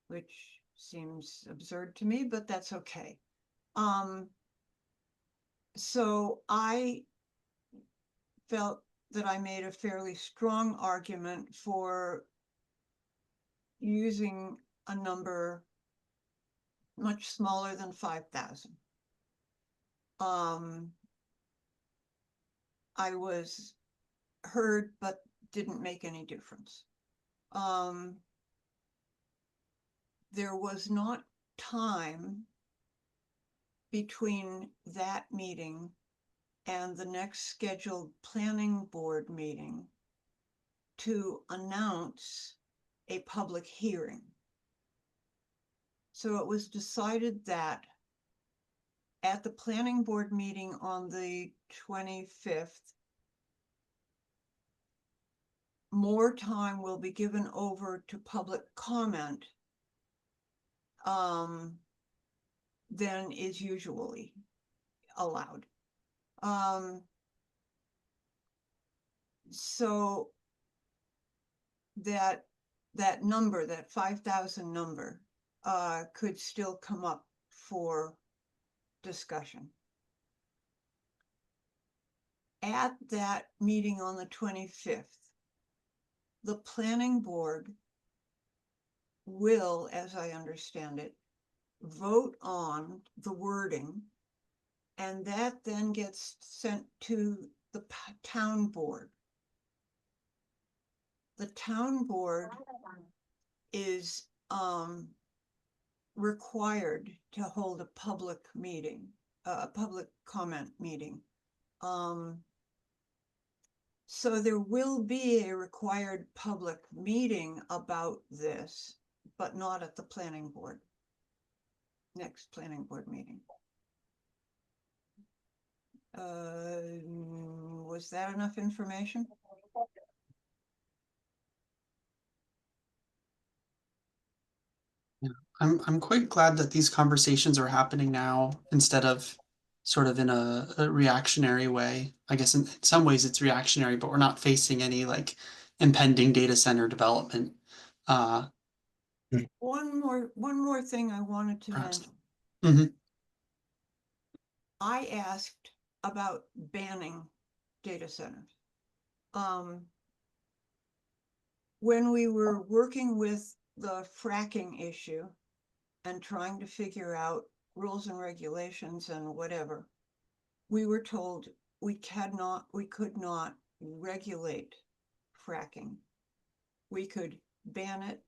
which seems absurd to me, but that's okay. So I felt that I made a fairly strong argument for using a number much smaller than 5,000. I was heard, but didn't make any difference. There was not time between that meeting and the next scheduled planning board meeting to announce a public hearing. So it was decided that at the planning board meeting on the 25th, more time will be given over to public comment than is usually allowed. So that number, that 5,000 number, could still come up for discussion. At that meeting on the 25th, the planning board will, as I understand it, vote on the wording, and that then gets sent to the town board. The town board is required to hold a public meeting, a public comment meeting. So there will be a required public meeting about this, but not at the planning board, next planning board meeting. Was that enough information? I'm quite glad that these conversations are happening now instead of sort of in a reactionary way. I guess in some ways it's reactionary, but we're not facing any like impending data center development. One more thing I wanted to Perhaps. mention. Mhm. I asked about banning data centers. When we were working with the fracking issue and trying to figure out rules and regulations and whatever, we were told we could not regulate fracking. We could ban it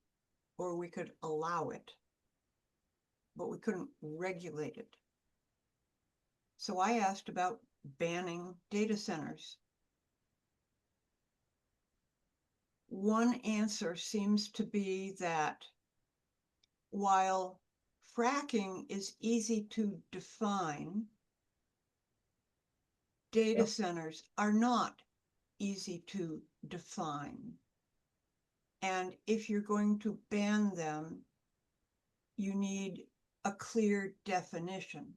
or we could allow it, but we couldn't regulate it. So I asked about banning data centers. One answer seems to be that while fracking is easy to define, data centers are not easy to define. And if you're going to ban them, you need a clear definition.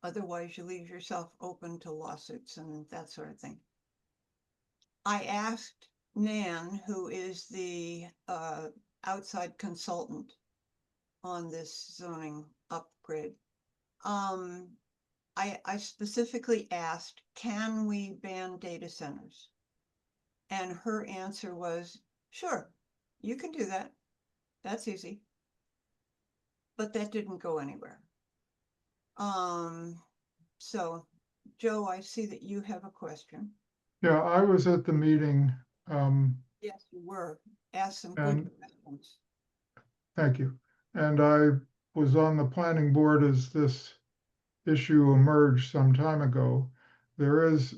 Otherwise, you leave yourself open to lawsuits and that sort of thing. I asked Nan, who is the outside consultant on this zoning upgrade, I specifically asked, can we ban data centers? And her answer was, sure, you can do that. That's easy. But that didn't go anywhere. So Joe, I see that you have a question. Yeah, I was at the meeting. Yes, you were. Ask some good And- questions. Thank you. And I was on the planning board as this issue emerged some time ago. There is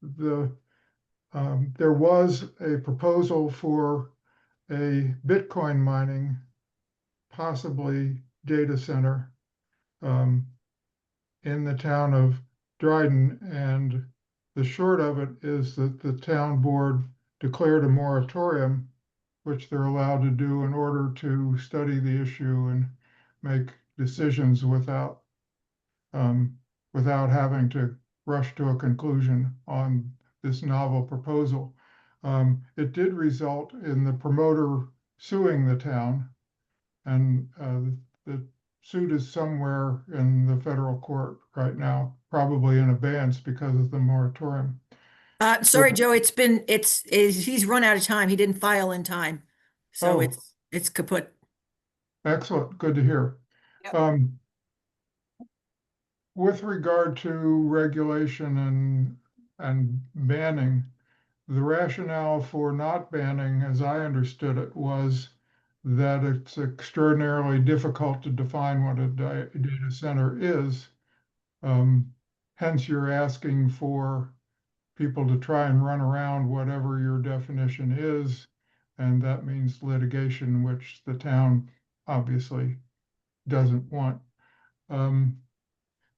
the There was a proposal for a Bitcoin mining, possibly data center, in the town of Dryden, and the short of it is that the town board declared a moratorium, which they're allowed to do in order to study the issue and make decisions without having to rush to a conclusion on this novel proposal. It did result in the promoter suing the town, and the suit is somewhere in the federal court right now, probably in abeyance because of the moratorium. Sorry, Joe, he's run out of time. He didn't file in time. So Oh. it's kaput. Excellent, good to hear. Yep. With regard to regulation and banning, the rationale for not banning, as I understood it, was that it's extraordinarily difficult to define what a data center is. Hence, you're asking for people to try and run around whatever your definition is, and that means litigation, which the town obviously doesn't want.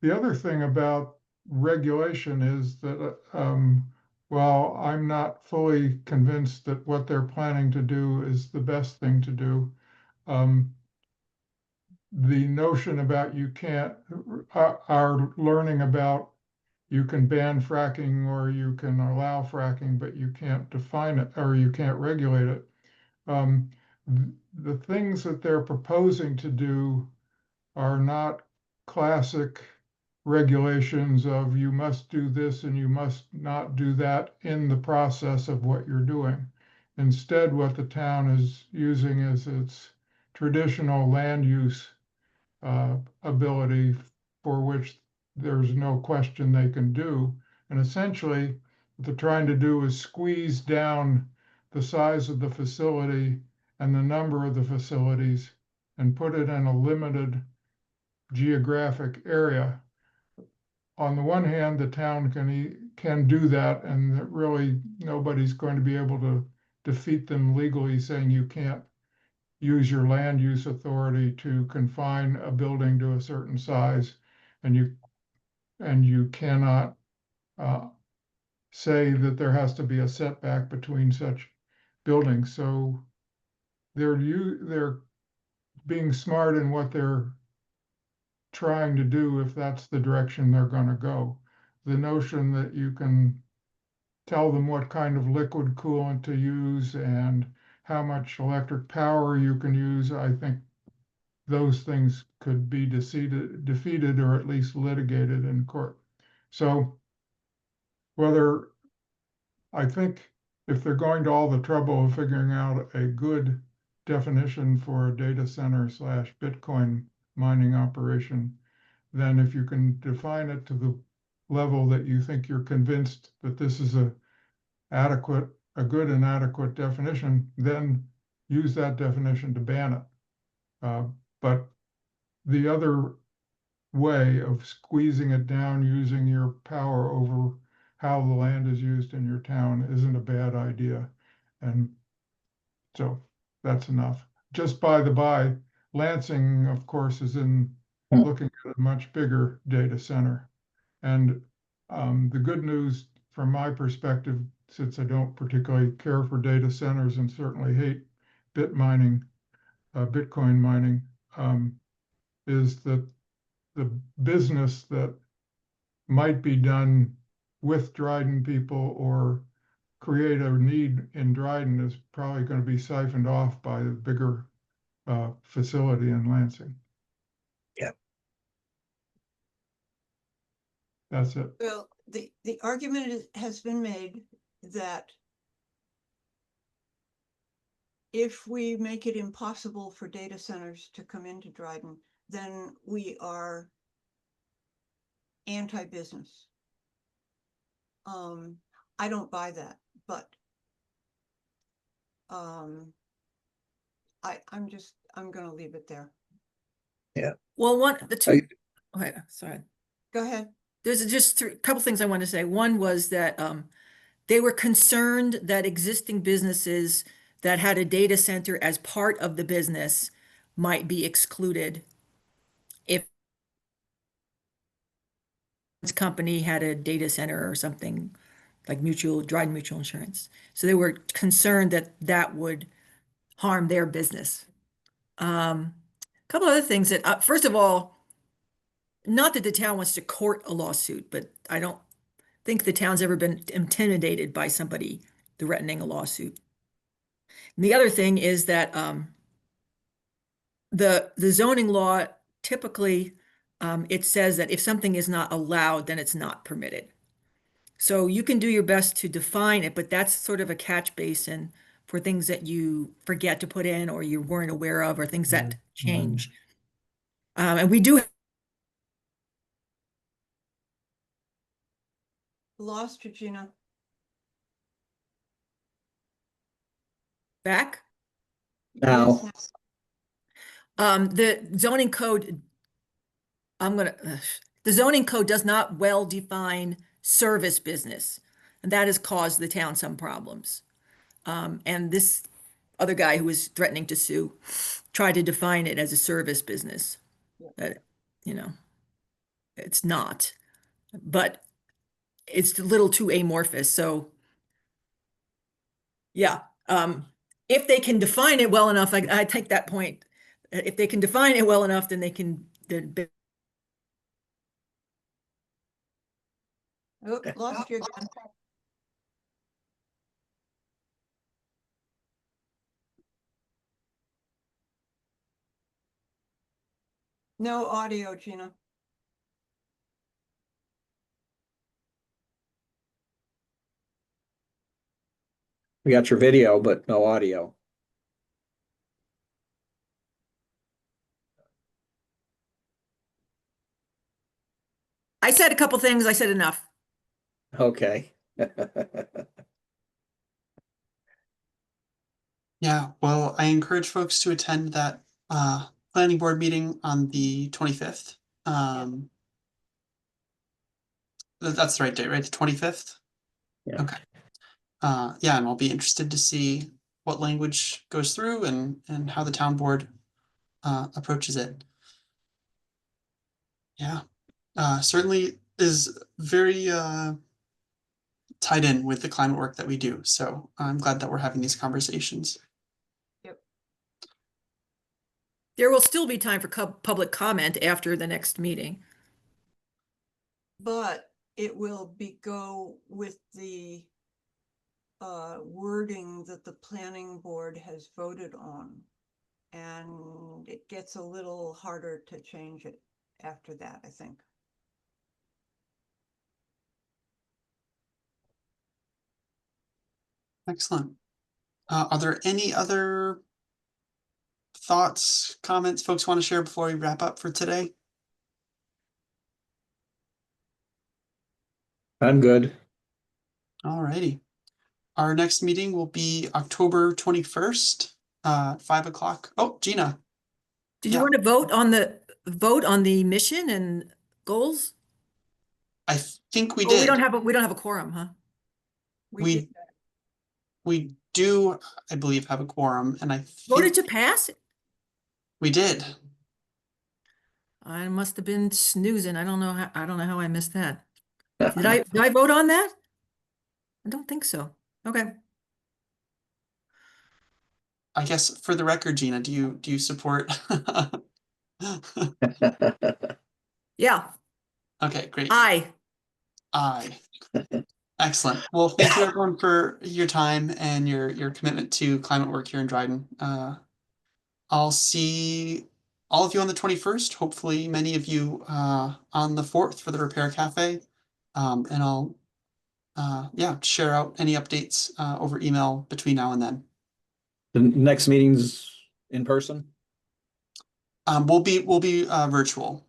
The other thing about regulation is that while I'm not fully convinced that what they're planning to do is the best thing to do, the notion about you can't, our learning about you can ban fracking or you can allow fracking, but you can't define it or you can't regulate it. The things that they're proposing to do are not classic regulations of you must do this and you must not do that in the process of what you're doing. Instead, what the town is using is its traditional land use ability, for which there's no question they can do. And essentially, what they're trying to do is squeeze down the size of the facility and the number of the facilities and put it in a limited geographic area. On the one hand, the town can do that, and really nobody's going to be able to defeat them legally saying you can't use your land use authority to confine a building to a certain size, and you cannot say that there has to be a setback between such buildings. So they're being smart in what they're trying to do if that's the direction they're going to go. The notion that you can tell them what kind of liquid coolant to use and how much electric power you can use, I think those things could be defeated or at least litigated in court. So I think if they're going to all the trouble of figuring out a good definition for a data center / Bitcoin mining operation, then if you can define it to the level that you think you're convinced that this is a good and adequate definition, then use that definition to ban it. But the other way of squeezing it down using your power over how the land is used in your town isn't a bad idea. And so that's enough. Just by the by, Lansing, of course, is looking at a much bigger data center. And the good news from my perspective, since I don't particularly care for data centers and certainly hate Bitcoin mining, is that the business that might be done with Dryden people or create a need in Dryden is probably going to be siphoned off by the bigger facility in Lansing. Yeah. That's it. Well, the argument has been made that if we make it impossible for data centers to come into Dryden, then we are anti-business. I don't buy that, but I'm gonna leave it there. Well, okay, sorry. Go ahead. There's just a couple things I want to say. One was that They were concerned that existing businesses that had a data center as part of the business might be excluded if this company had a data center or something like Dryden Mutual Insurance. So they were concerned that that would harm their business. A couple other things that, first of all, not that the town wants to court a lawsuit, but I don't think the town's ever been intimidated by somebody threatening a lawsuit. And the other thing is that the zoning law typically it says that if something is not allowed, then it's not permitted. So you can do your best to define it, but that's sort of a catch basin for things that you forget to put in or you weren't aware of or things that change. And we do Lost you, Gina. back. Now, Yes, The zoning code, the zoning code does not well define service business, and that has caused the town some problems. And this other guy who was threatening to sue tried to define it as a service business. But, you know, it's not, but it's a little too amorphous. So, yeah, if they can define it well enough, I take that point. If they can define it well enough, then they can. Oh, lost you again. No audio, Gina. we got your video, but no audio. I said a couple things. I said enough. Okay. Yeah, well, I encourage folks to attend that planning board meeting on the 25th. That's the right date, right? The 25th? Yeah. Okay. Yeah, and I'll be interested to see what language goes through and how the town board approaches it. Yeah, certainly is very tied in with the climate work that we do. So I'm glad that we're having these conversations. There will still be time for public comment after the next meeting. But it will go with the wording that the planning board has voted on. And it gets a little harder to change it after that, I think. Excellent. Are there any other thoughts, comments folks want to share before we wrap up for today? I'm good. All righty. Our next meeting will be October 21st, 5 o'clock. Oh, Gina. Did you Yeah. want to vote on the mission and goals? I think we Oh, we did. don't have a quorum, huh? We do, I believe, have a quorum, and I Voted think to pass? we did. I must have been snoozing. I don't know how I missed that. Did I vote on that? I don't think so. Okay. I guess for the record, Gina, do you support? Yeah. Okay, great. Aye. Aye. Excellent. Well, thank you everyone for your time and your commitment to climate work here in Dryden. I'll see all of you on the 21st, hopefully many of you on the 4th for the Repair Cafe. And I'll share out any updates over email between now and then. The next meeting's in person? We'll be virtual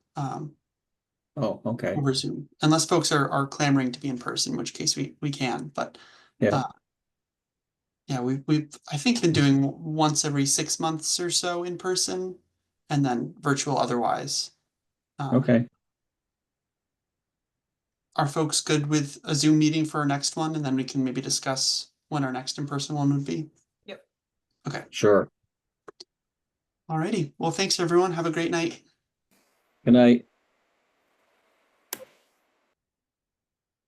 Oh, okay. over Zoom, unless folks are clamoring to be in person, in which case we can. But Yeah. yeah, we've I think been doing once every 6 months or so in person, and then virtual otherwise. Okay. are folks good with a Zoom meeting for our next one? And then we can maybe discuss when our next in-person one would be. Yep. Okay. Sure. Alrighty. Well, thanks everyone. Have a great night. Good night.